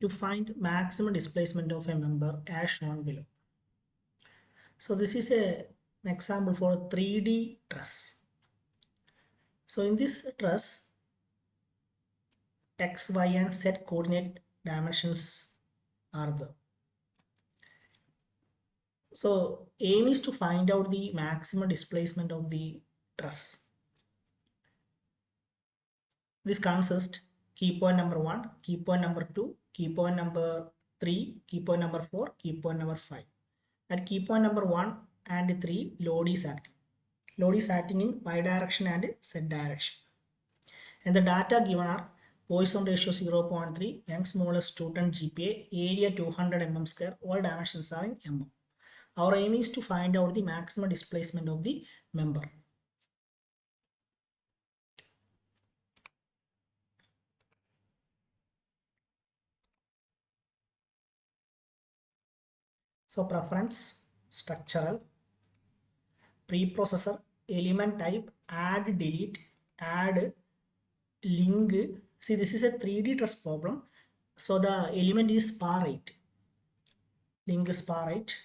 to find maximum displacement of a member as shown below. So this is an example for a 3D truss. So in this truss, x, y and z coordinate dimensions are there. So aim is to find out the maximum displacement of the truss. This consists key point number 1, key point number 2, key point number 3, key point number 4, key point number 5. At key point number 1 and 3, load is acting. Load is acting in y direction and z direction. And the data given are Poisson ratio 0.3, Young's modulus 2 ton GPA, area 200 mm square, all dimensions are in mm. Our aim is to find out the maximum displacement of the member. So preference, structural, preprocessor, element type, add, delete, add, link. See, this is a 3D truss problem. So the element is par 8. Link is par 8.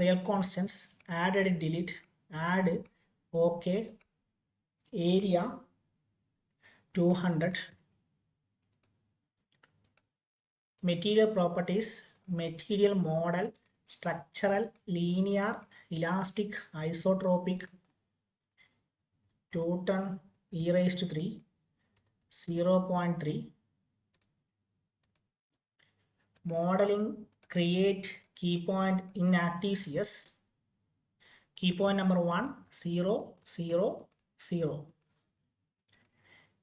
Real constants, add and delete, add, OK, area 200. Material properties, material model, structural, linear, elastic, isotropic, 2 ton e raised to 3, 0.3. Modeling, create key point in active CS. Key point number 1, 0, 0, 0.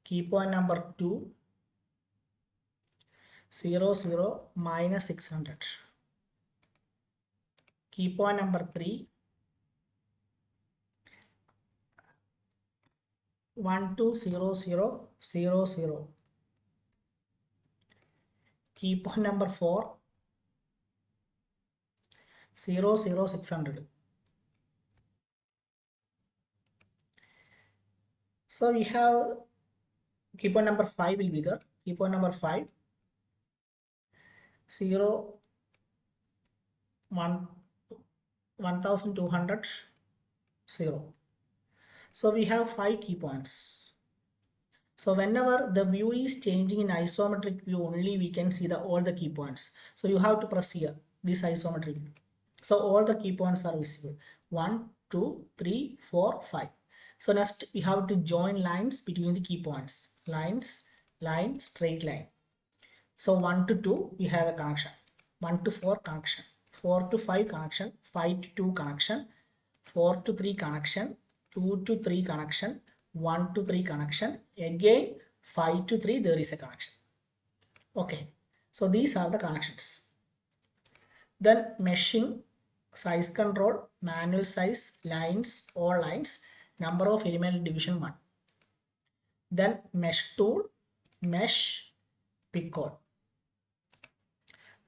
Key point number 2, 0, 0, minus 600. Key point number 3, 1, 2, 0, 0, 0, 0. Key point number 4, 0, 0, 600. So we have key point number 5 will be there. Key point number 5, 0, 1, 1200, 0. So we have 5 key points. So whenever the view is changing in isometric view, only we can see all the key points. So you have to press here, this isometric view. So all the key points are visible. 1, 2, 3, 4, 5. So next we have to join lines between the key points. Lines, line, straight line. So 1 to 2 we have a connection. 1 to 4 connection. 4 to 5 connection. 5 to 2 connection. 4 to 3 connection. 2 to 3 connection. 1 to 3 connection. Again 5 to 3 there is a connection. Okay. So these are the connections. Then meshing, size control, manual size, lines, all lines, number of element division 1. Then mesh tool, mesh, pick code.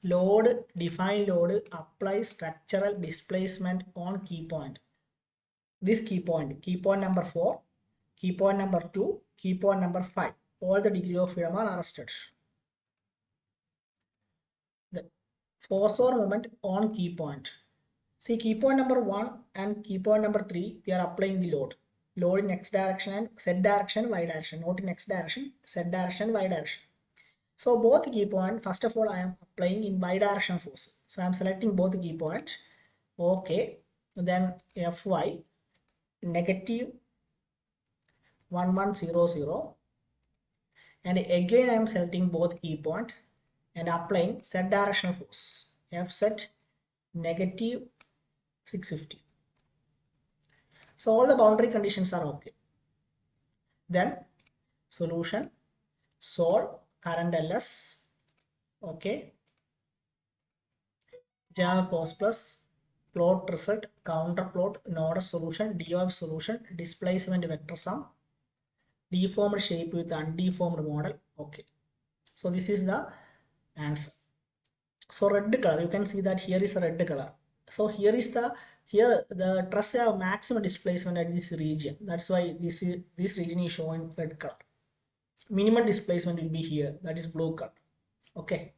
Load, define load, apply structural displacement on key point. This key point number 4, key point number 2, key point number 5. All the degree of freedom are arrested. The force or moment on key point. See, key point number 1 and key point number 3, we are applying the load. Load in x direction and z direction, y direction. Not in x direction, z direction, y direction. So both key point, first of all, I am applying in y direction force. So I am selecting both key point. Okay. Then Fy negative 1100. And again I am selecting both key point and applying z directional force. Fz negative 650. So all the boundary conditions are okay. Then solution, solve, current LS, okay, general post plus, plot result, counter plot, node solution, DOF solution, displacement vector sum, deformed shape with undeformed model. Okay, so this is the answer. So red color, you can see that here is a red color. So here the truss have maximum displacement at this region. That's why this region is showing red color. Minimum displacement will be here, that is blue color. Okay.